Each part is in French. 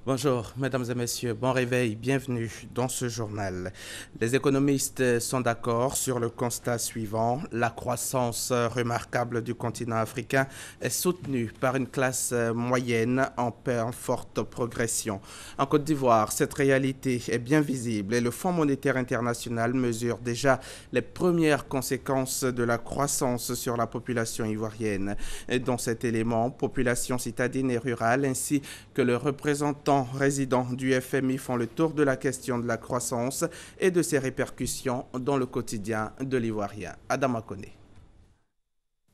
Bonjour, mesdames et messieurs, bon réveil, bienvenue dans ce journal. Les économistes sont d'accord sur le constat suivant. La croissance remarquable du continent africain est soutenue par une classe moyenne en forte progression. En Côte d'Ivoire, cette réalité est bien visible et le Fonds monétaire international mesure déjà les premières conséquences de la croissance sur la population ivoirienne. Et dans cet élément, population citadine et rurale ainsi que le représentant résidents du FMI font le tour de la question de la croissance et de ses répercussions dans le quotidien de l'Ivoirien. Adama Kone.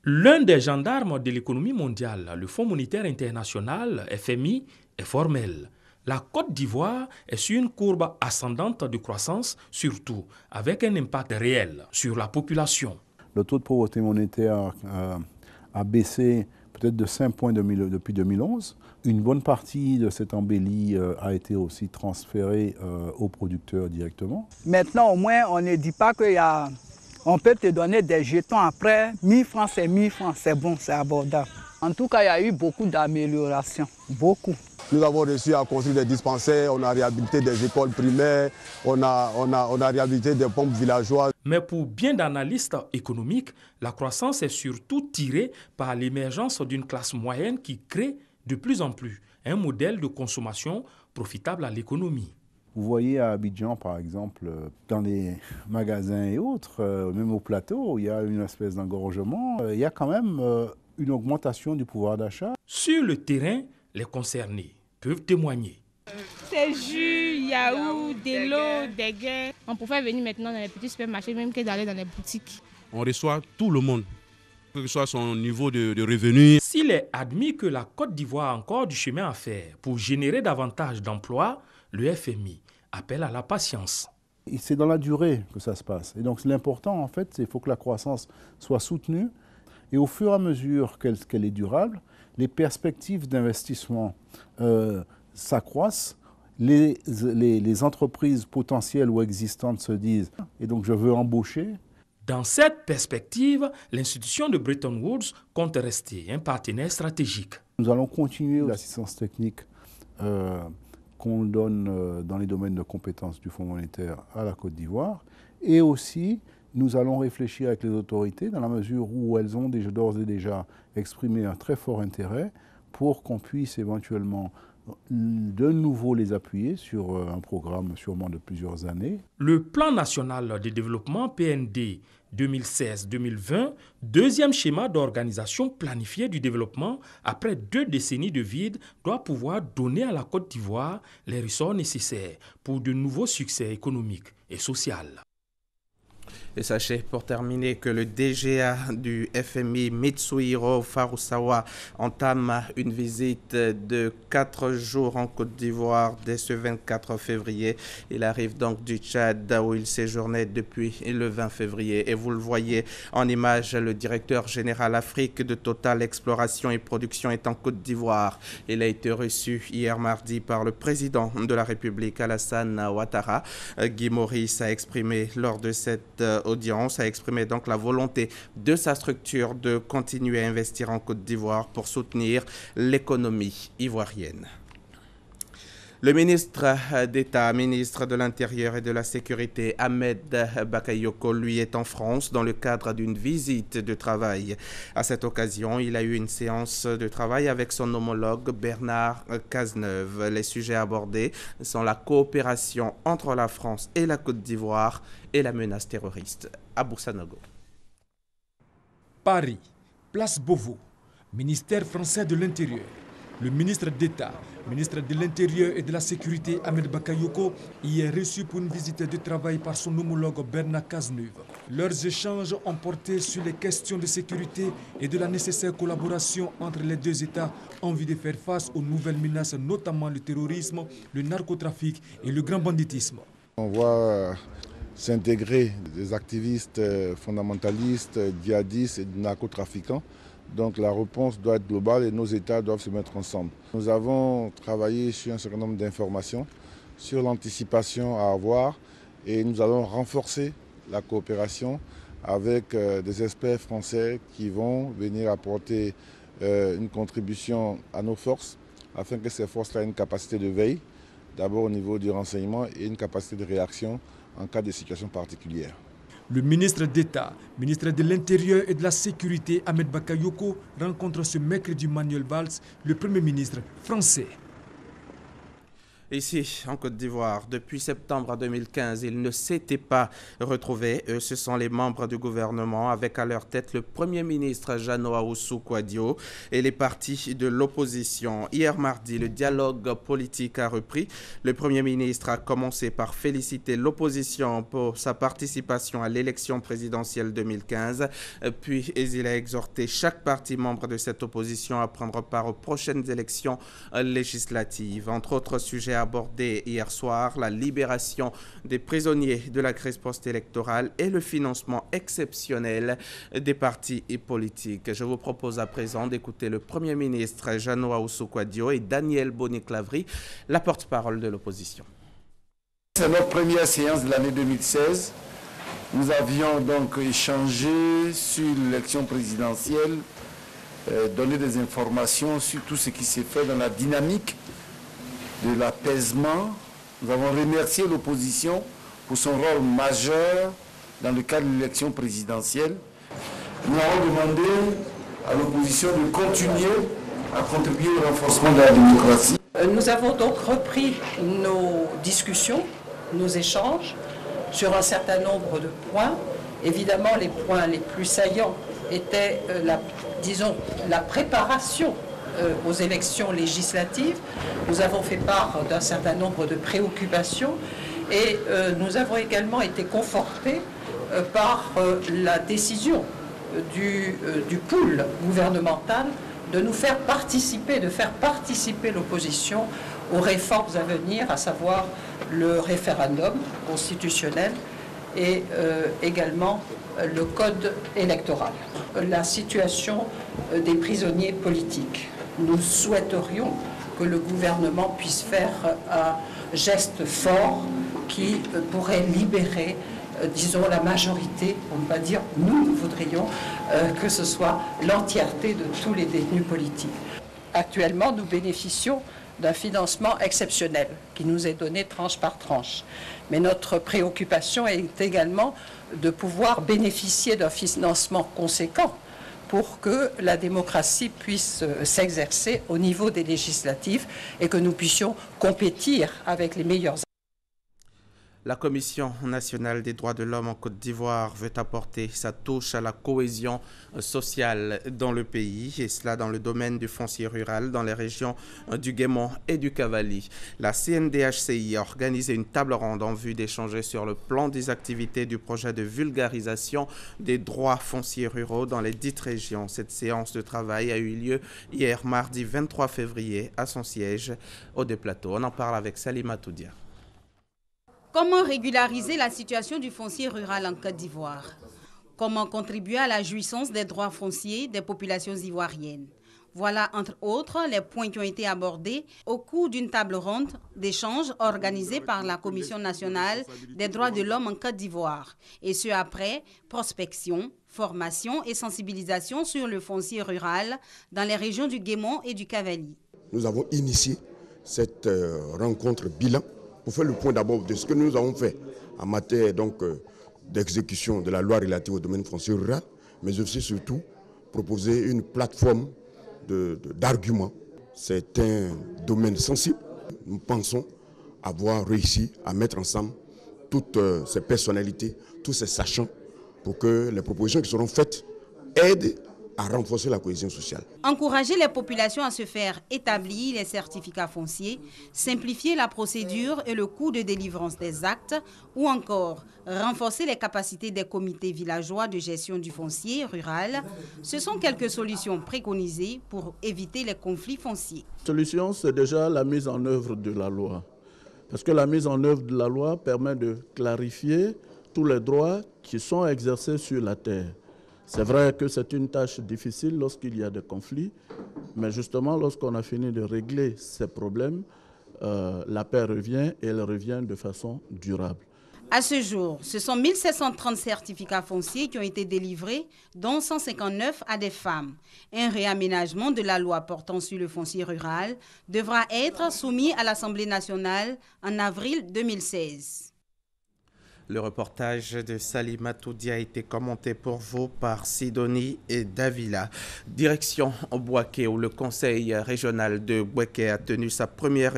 L'un des gendarmes de l'économie mondiale, le Fonds monétaire international, FMI, est formel. La Côte d'Ivoire est sur une courbe ascendante de croissance, surtout avec un impact réel sur la population. Le taux de pauvreté monétaire a baissé peut-être de 5 points depuis 2011. Une bonne partie de cette embellie a été aussi transférée aux producteurs directement. Maintenant, au moins, on ne dit pas qu'on peut te donner des jetons après. 1000 francs, c'est 1000 francs, c'est bon, c'est abordable. En tout cas, il y a eu beaucoup d'améliorations, beaucoup. Nous avons réussi à construire des dispensaires, on a réhabilité des écoles primaires, on a réhabilité des pompes villageoises. Mais pour bien d'analystes économiques, la croissance est surtout tirée par l'émergence d'une classe moyenne qui crée de plus en plus un modèle de consommation profitable à l'économie. Vous voyez à Abidjan, par exemple, dans les magasins et autres, même au plateau, il y a une espèce d'engorgement. Il y a quand même une augmentation du pouvoir d'achat. Sur le terrain, les concernés peuvent témoigner. C'est jus, yaourt, de l'eau, des gains. On pouvait venir maintenant dans les petits supermarchés, même que d'aller dans les boutiques. On reçoit tout le monde, quel que soit son niveau de revenu. S'il est admis que la Côte d'Ivoire a encore du chemin à faire pour générer davantage d'emplois, le FMI appelle à la patience. C'est dans la durée que ça se passe. Et donc l'important, en fait, c'est qu'il faut que la croissance soit soutenue. Et au fur et à mesure qu'elle est durable, les perspectives d'investissement s'accroissent. Les entreprises potentielles ou existantes se disent « et donc je veux embaucher ». Dans cette perspective, l'institution de Bretton Woods compte rester un partenaire stratégique. Nous allons continuer l'assistance technique qu'on donne dans les domaines de compétences du Fonds monétaire à la Côte d'Ivoire. Et aussi, nous allons réfléchir avec les autorités dans la mesure où elles ont d'ores et déjà exprimé un très fort intérêt pour qu'on puisse éventuellement de nouveau les appuyer sur un programme sûrement de plusieurs années. Le plan national de développement PND 2016-2020, deuxième schéma d'organisation planifiée du développement après 2 décennies de vide, doit pouvoir donner à la Côte d'Ivoire les ressorts nécessaires pour de nouveaux succès économiques et sociaux. Et sachez pour terminer que le DGA du FMI, Mitsuhiro Furusawa, entame une visite de 4 jours en Côte d'Ivoire dès ce 24 février. Il arrive donc du Tchad où il séjournait depuis le 20 février. Et vous le voyez en image, le directeur général Afrique de Total Exploration et Production est en Côte d'Ivoire. Il a été reçu hier mardi par le président de la République, Alassane Ouattara. Guy Maurice a exprimé lors de cette audience, a exprimé donc la volonté de sa structure de continuer à investir en Côte d'Ivoire pour soutenir l'économie ivoirienne. Le ministre d'État, ministre de l'Intérieur et de la Sécurité, Ahmed Bakayoko, lui est en France dans le cadre d'une visite de travail. À cette occasion, il a eu une séance de travail avec son homologue Bernard Cazeneuve. Les sujets abordés sont la coopération entre la France et la Côte d'Ivoire et la menace terroriste. À Boursanogo. Paris, place Beauvau, ministère français de l'Intérieur. Le ministre d'État, ministre de l'Intérieur et de la Sécurité, Ahmed Bakayoko, y est reçu pour une visite de travail par son homologue Bernard Cazeneuve. Leurs échanges ont porté sur les questions de sécurité et de la nécessaire collaboration entre les deux États en vue de faire face aux nouvelles menaces, notamment le terrorisme, le narcotrafic et le grand banditisme. On voit s'intégrer des activistes fondamentalistes, djihadistes et narcotrafiquants. Donc la réponse doit être globale et nos États doivent se mettre ensemble. Nous avons travaillé sur un certain nombre d'informations, sur l'anticipation à avoir et nous allons renforcer la coopération avec des experts français qui vont venir apporter une contribution à nos forces afin que ces forces-là aient une capacité de veille, d'abord au niveau du renseignement et une capacité de réaction en cas de situation particulière. Le ministre d'État, ministre de l'Intérieur et de la Sécurité, Ahmed Bakayoko, rencontre ce mercredi Manuel Valls, le Premier ministre français. Ici, en Côte d'Ivoire, depuis septembre 2015, ils ne s'étaient pas retrouvés. Eux, ce sont les membres du gouvernement, avec à leur tête le Premier ministre Jeannot Ahoussou-Kouadio et les partis de l'opposition. Hier mardi, le dialogue politique a repris. Le Premier ministre a commencé par féliciter l'opposition pour sa participation à l'élection présidentielle 2015. Puis, il a exhorté chaque parti membre de cette opposition à prendre part aux prochaines élections législatives. Entre autres sujets abordé hier soir, la libération des prisonniers de la crise post-électorale et le financement exceptionnel des partis politiques. Je vous propose à présent d'écouter le Premier ministre Jeannot Ahoussou-Kouadio et Daniel Bonnet-Clavry, la porte-parole de l'opposition. C'est notre première séance de l'année 2016. Nous avions donc échangé sur l'élection présidentielle, donné des informations sur tout ce qui s'est fait dans la dynamique de l'apaisement. Nous avons remercié l'opposition pour son rôle majeur dans le cadre de l'élection présidentielle. Nous avons demandé à l'opposition de continuer à contribuer au renforcement de la démocratie. Nous avons donc repris nos discussions, nos échanges sur un certain nombre de points. Évidemment, les points les plus saillants étaient, la préparation aux élections législatives. Nous avons fait part d'un certain nombre de préoccupations et nous avons également été confortés par la décision du pool gouvernemental de nous faire participer, de faire participer l'opposition aux réformes à venir, à savoir le référendum constitutionnel et également le code électoral. La situation des prisonniers politiques. Nous souhaiterions que le gouvernement puisse faire un geste fort qui pourrait libérer, disons, la majorité, pour ne pas dire nous voudrions que ce soit l'entièreté de tous les détenus politiques. Actuellement, nous bénéficions d'un financement exceptionnel qui nous est donné tranche par tranche. Mais notre préoccupation est également de pouvoir bénéficier d'un financement conséquent pour que la démocratie puisse s'exercer au niveau des législatives et que nous puissions compétir avec les meilleurs. La Commission nationale des droits de l'homme en Côte d'Ivoire veut apporter sa touche à la cohésion sociale dans le pays, et cela dans le domaine du foncier rural dans les régions du Guémon et du Cavali. La CNDHCI a organisé une table ronde en vue d'échanger sur le plan des activités du projet de vulgarisation des droits fonciers ruraux dans les dites régions. Cette séance de travail a eu lieu hier mardi 23 février à son siège au Des-Plateaux. On en parle avec Salima Toudia. Comment régulariser la situation du foncier rural en Côte d'Ivoire? Comment contribuer à la jouissance des droits fonciers des populations ivoiriennes? Voilà, entre autres, les points qui ont été abordés au cours d'une table ronde d'échange organisée par la Commission nationale des droits de l'homme en Côte d'Ivoire. Et ce après prospection, formation et sensibilisation sur le foncier rural dans les régions du Guémon et du Cavali. Nous avons initié cette rencontre bilan pour faire le point d'abord de ce que nous avons fait en matière d'exécution de la loi relative au domaine foncier rural, mais aussi surtout proposer une plateforme d'arguments. C'est un domaine sensible. Nous pensons avoir réussi à mettre ensemble toutes ces personnalités, tous ces sachants, pour que les propositions qui seront faites aident à renforcer la cohésion sociale. Encourager les populations à se faire établir les certificats fonciers, simplifier la procédure et le coût de délivrance des actes, ou encore renforcer les capacités des comités villageois de gestion du foncier rural, ce sont quelques solutions préconisées pour éviter les conflits fonciers. La solution, c'est déjà la mise en œuvre de la loi. Parce que la mise en œuvre de la loi permet de clarifier tous les droits qui sont exercés sur la terre. C'est vrai que c'est une tâche difficile lorsqu'il y a des conflits, mais justement lorsqu'on a fini de régler ces problèmes, la paix revient et elle revient de façon durable. À ce jour, ce sont 1730 certificats fonciers qui ont été délivrés, dont 159 à des femmes. Un réaménagement de la loi portant sur le foncier rural devra être soumis à l'Assemblée nationale en avril 2016. Le reportage de Salima Toudi a été commenté pour vous par Sidonie et Davila. Direction Bouaké, où le conseil régional de Bouaké a tenu sa première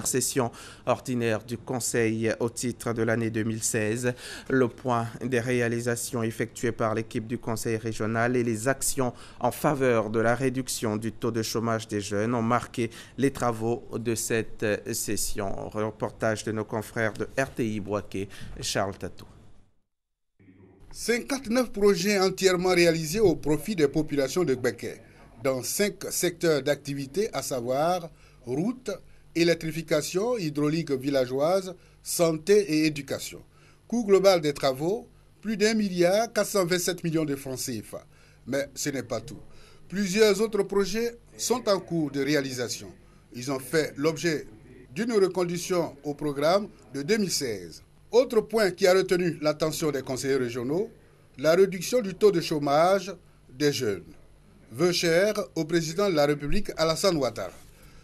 session ordinaire du conseil au titre de l'année 2016. Le point des réalisations effectuées par l'équipe du conseil régional et les actions en faveur de la réduction du taux de chômage des jeunes ont marqué les travaux de cette session. Reportage de nos confrères de RTI Bouaké. Charles Tatou. 59 projets entièrement réalisés au profit des populations de Bouaké dans 5 secteurs d'activité, à savoir routes, électrification, hydraulique villageoise, santé et éducation. Coût global des travaux, plus d'1,427 milliard de francs CFA. Mais ce n'est pas tout. Plusieurs autres projets sont en cours de réalisation. Ils ont fait l'objet d'une reconduction au programme de 2016. Autre point qui a retenu l'attention des conseillers régionaux, la réduction du taux de chômage des jeunes. Vœu cher au président de la République Alassane Ouattara.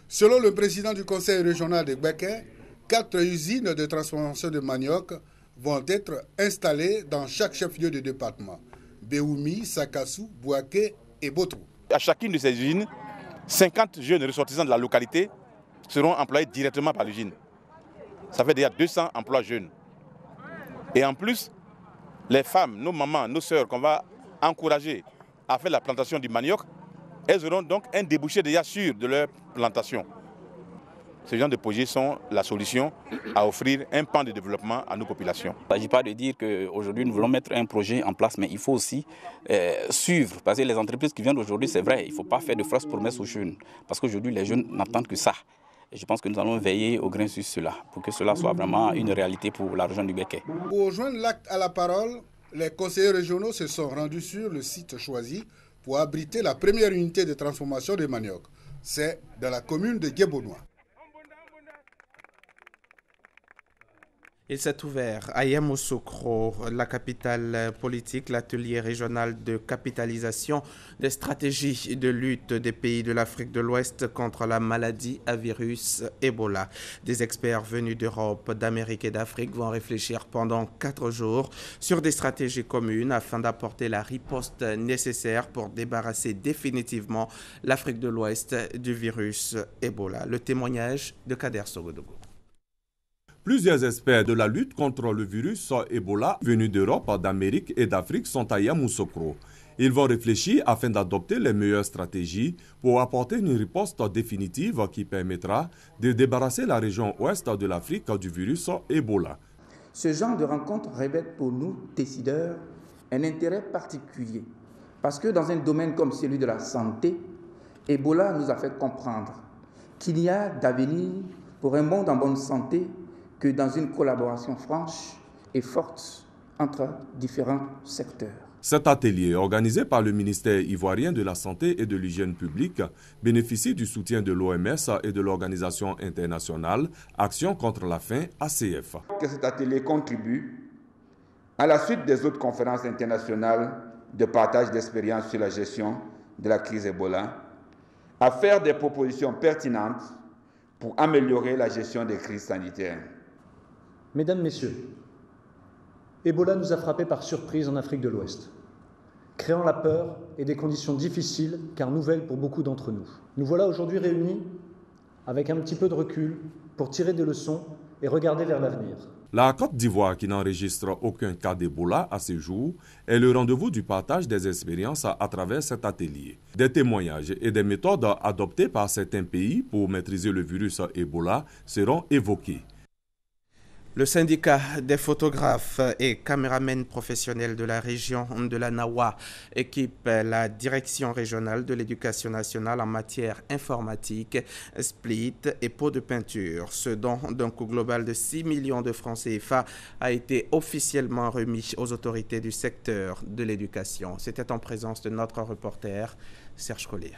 Selon le président du conseil régional de Bouaké, 4 usines de transformation de manioc vont être installées dans chaque chef-lieu de département. Béoumi, Sakassou, Bouaké et Botrou. À chacune de ces usines, 50 jeunes ressortissants de la localité seront employés directement par l'usine. Ça fait déjà 200 emplois jeunes. Et en plus, les femmes, nos mamans, nos sœurs qu'on va encourager à faire la plantation du manioc, elles auront donc un débouché déjà sûr de leur plantation. Ces genre de projets sont la solution à offrir un pan de développement à nos populations. Il ne s'agit pas de dire qu'aujourd'hui nous voulons mettre un projet en place, mais il faut aussi suivre. Parce que les entreprises qui viennent aujourd'hui, c'est vrai, il ne faut pas faire de fausses promesses aux jeunes. Parce qu'aujourd'hui, les jeunes n'attendent que ça. Et je pense que nous allons veiller au grain sur cela, pour que cela soit vraiment une réalité pour la région du Bouaké. Pour joindre l'acte à la parole, les conseillers régionaux se sont rendus sur le site choisi pour abriter la première unité de transformation de manioc. C'est dans la commune de Guébonnois. Il s'est ouvert à Yamoussoukro, la capitale politique, l'atelier régional de capitalisation des stratégies de lutte des pays de l'Afrique de l'Ouest contre la maladie à virus Ebola. Des experts venus d'Europe, d'Amérique et d'Afrique vont réfléchir pendant 4 jours sur des stratégies communes afin d'apporter la riposte nécessaire pour débarrasser définitivement l'Afrique de l'Ouest du virus Ebola. Le témoignage de Kader Sogodogo. Plusieurs experts de la lutte contre le virus Ebola venus d'Europe, d'Amérique et d'Afrique sont à Yamoussoukro. Ils vont réfléchir afin d'adopter les meilleures stratégies pour apporter une riposte définitive qui permettra de débarrasser la région ouest de l'Afrique du virus Ebola. Ce genre de rencontre révèle pour nous, décideurs, un intérêt particulier. Parce que dans un domaine comme celui de la santé, Ebola nous a fait comprendre qu'il y a d'avenir pour un monde en bonne santé que dans une collaboration franche et forte entre différents secteurs. Cet atelier, organisé par le ministère ivoirien de la Santé et de l'Hygiène publique, bénéficie du soutien de l'OMS et de l'Organisation internationale Action contre la faim, ACF. Que cet atelier contribue, à la suite des autres conférences internationales de partage d'expériences sur la gestion de la crise Ebola, à faire des propositions pertinentes pour améliorer la gestion des crises sanitaires. Mesdames, Messieurs, Ebola nous a frappés par surprise en Afrique de l'Ouest, créant la peur et des conditions difficiles car nouvelles pour beaucoup d'entre nous. Nous voilà aujourd'hui réunis avec un petit peu de recul pour tirer des leçons et regarder vers l'avenir. La Côte d'Ivoire, qui n'enregistre aucun cas d'Ebola à ce jour, est le rendez-vous du partage des expériences à travers cet atelier. Des témoignages et des méthodes adoptées par certains pays pour maîtriser le virus Ebola seront évoqués. Le syndicat des photographes et caméramens professionnels de la région de la Nawa équipe la direction régionale de l'éducation nationale en matière informatique, split et pots de peinture. Ce don d'un coût global de 6 millions de francs CFA a été officiellement remis aux autorités du secteur de l'éducation. C'était en présence de notre reporter Serge Collier.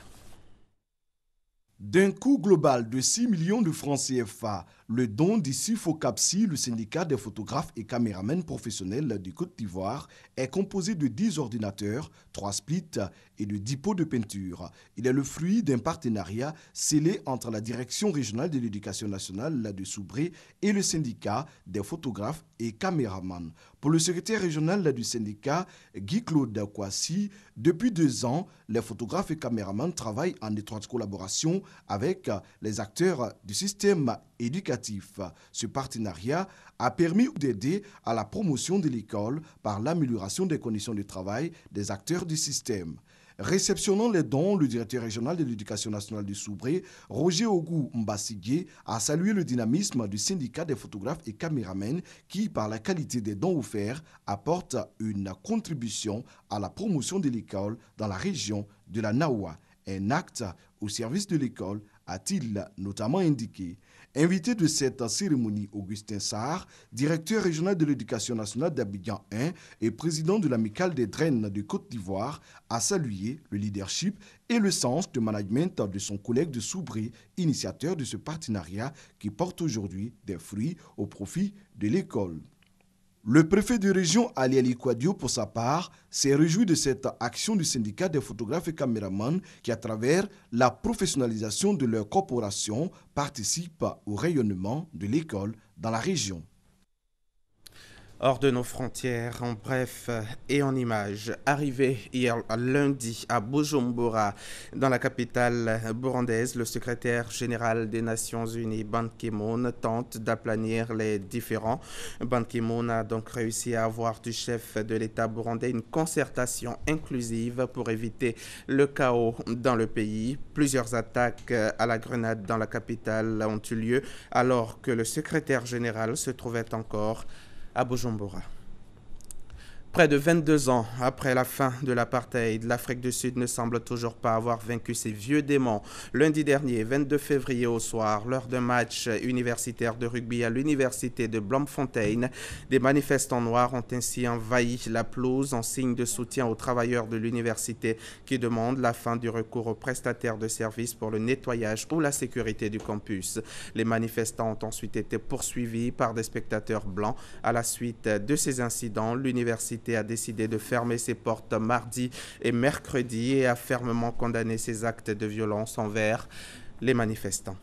D'un coût global de 6 millions de francs CFA, Le don d'ici Focapsi, le syndicat des photographes et caméramens professionnels de Côte d'Ivoire, est composé de 10 ordinateurs, 3 splits et de 10 pots de peinture. Il est le fruit d'un partenariat scellé entre la Direction régionale de l'éducation nationale de Soubré et le syndicat des photographes et caméramans. Pour le secrétaire régional du syndicat, Guy-Claude Kouassi, depuis 2 ans, les photographes et caméramans travaillent en étroite collaboration avec les acteurs du système éducatif. Ce partenariat a permis d'aider à la promotion de l'école par l'amélioration des conditions de travail des acteurs du système. Réceptionnant les dons, le directeur régional de l'éducation nationale du Soubré, Roger Ogou Mbassigé, a salué le dynamisme du syndicat des photographes et caméramens qui, par la qualité des dons offerts, apporte une contribution à la promotion de l'école dans la région de la Naoua. Un acte au service de l'école, a-t-il notamment indiqué. Invité de cette cérémonie, Augustin Sarr, directeur régional de l'éducation nationale d'Abidjan 1 et président de l'amicale des Draines de Côte d'Ivoire, a salué le leadership et le sens de management de son collègue de Soubré, initiateur de ce partenariat qui porte aujourd'hui des fruits au profit de l'école. Le préfet de région Ali Ali Kouadio, pour sa part, s'est réjoui de cette action du syndicat des photographes et caméramans qui, à travers la professionnalisation de leur corporation, participe au rayonnement de l'école dans la région. Hors de nos frontières, en bref et en images. Arrivé hier lundi à Bujumbura, dans la capitale burundaise, le secrétaire général des Nations Unies, Ban Ki-moon, tente d'aplanir les différends. Ban Ki-moon a donc réussi à avoir du chef de l'État burundais une concertation inclusive pour éviter le chaos dans le pays. Plusieurs attaques à la grenade dans la capitale ont eu lieu alors que le secrétaire général se trouvait encore à Bujumbura. Près de 22 ans après la fin de l'apartheid, l'Afrique du Sud ne semble toujours pas avoir vaincu ses vieux démons. Lundi dernier, 22 février au soir, lors d'un match universitaire de rugby à l'université de Bloemfontein, des manifestants noirs ont ainsi envahi la pelouse en signe de soutien aux travailleurs de l'université qui demandent la fin du recours aux prestataires de services pour le nettoyage ou la sécurité du campus. Les manifestants ont ensuite été poursuivis par des spectateurs blancs. À la suite de ces incidents, l'université a décidé de fermer ses portes mardi et mercredi et a fermement condamné ces actes de violence envers les manifestants.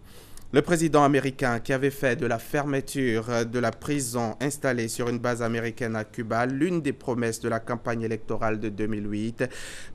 Le président américain, qui avait fait de la fermeture de la prison installée sur une base américaine à Cuba l'une des promesses de la campagne électorale de 2008,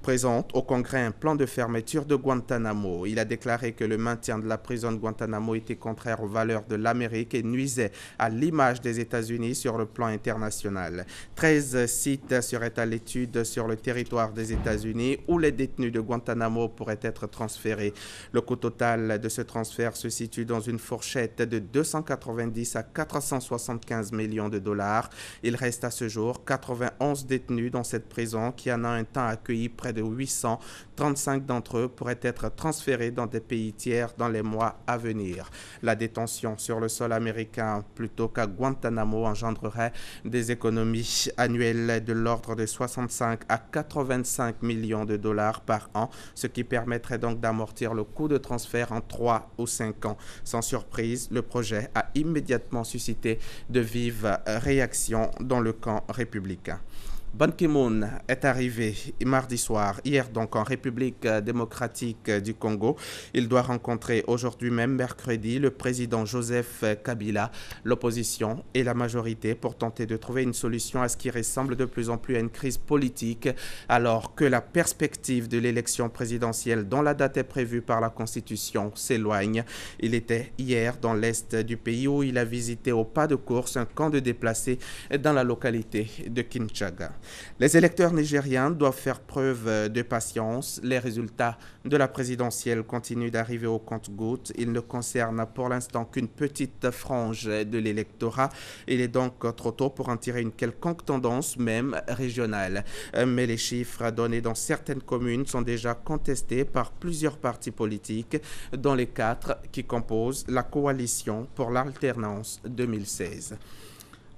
présente au Congrès un plan de fermeture de Guantanamo. Il a déclaré que le maintien de la prison de Guantanamo était contraire aux valeurs de l'Amérique et nuisait à l'image des États-Unis sur le plan international. 13 sites seraient à l'étude sur le territoire des États-Unis où les détenus de Guantanamo pourraient être transférés. Le coût total de ce transfert se situe dans une fourchette de 290 à 475 millions de dollars. Il reste à ce jour 91 détenus dans cette prison qui en a un temps accueilli près de 800. 35 d'entre eux pourraient être transférés dans des pays tiers dans les mois à venir. La détention sur le sol américain plutôt qu'à Guantanamo engendrerait des économies annuelles de l'ordre de 65 à 85 millions de dollars par an, ce qui permettrait donc d'amortir le coût de transfert en 3 ou 5 ans. Sans surprise, le projet a immédiatement suscité de vives réactions dans le camp républicain. Ban Ki-moon est arrivé mardi soir, hier donc en République démocratique du Congo. Il doit rencontrer aujourd'hui même, mercredi, le président Joseph Kabila, l'opposition et la majorité pour tenter de trouver une solution à ce qui ressemble de plus en plus à une crise politique, alors que la perspective de l'élection présidentielle dont la date est prévue par la Constitution s'éloigne. Il était hier dans l'est du pays où il a visité au pas de course un camp de déplacés dans la localité de Kinshasa. Les électeurs nigériens doivent faire preuve de patience. Les résultats de la présidentielle continuent d'arriver au compte-gouttes. Ils ne concernent pour l'instant qu'une petite frange de l'électorat. Il est donc trop tôt pour en tirer une quelconque tendance, même régionale. Mais les chiffres donnés dans certaines communes sont déjà contestés par plusieurs partis politiques, dont les 4 qui composent la coalition pour l'alternance 2016.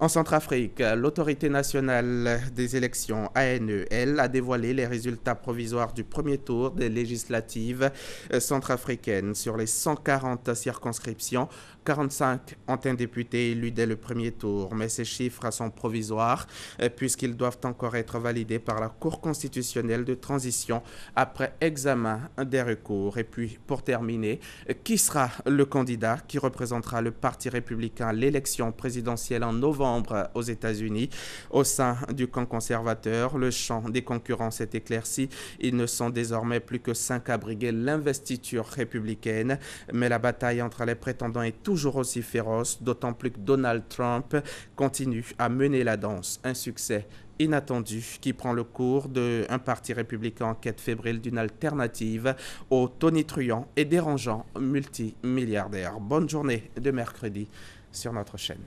En Centrafrique, l'autorité nationale des élections ANEL a dévoilé les résultats provisoires du premier tour des législatives centrafricaines. Sur les 140 circonscriptions, 45 ont un député élu dès le premier tour. Mais ces chiffres sont provisoires puisqu'ils doivent encore être validés par la Cour constitutionnelle de transition après examen des recours. Et puis, pour terminer, qui sera le candidat qui représentera le Parti républicain à l'élection présidentielle en novembre aux États-Unis? Au sein du camp conservateur, le champ des concurrents s'est éclairci. Ils ne sont désormais plus que 5 à briguer l'investiture républicaine. Mais la bataille entre les prétendants est toujours aussi féroce, d'autant plus que Donald Trump continue à mener la danse. Un succès inattendu qui prend le cours d'un parti républicain en quête fébrile d'une alternative au tonitruant et dérangeant multimilliardaire. Bonne journée de mercredi sur notre chaîne.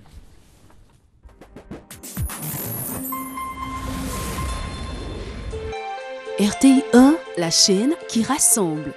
RTI 1, la chaîne qui rassemble.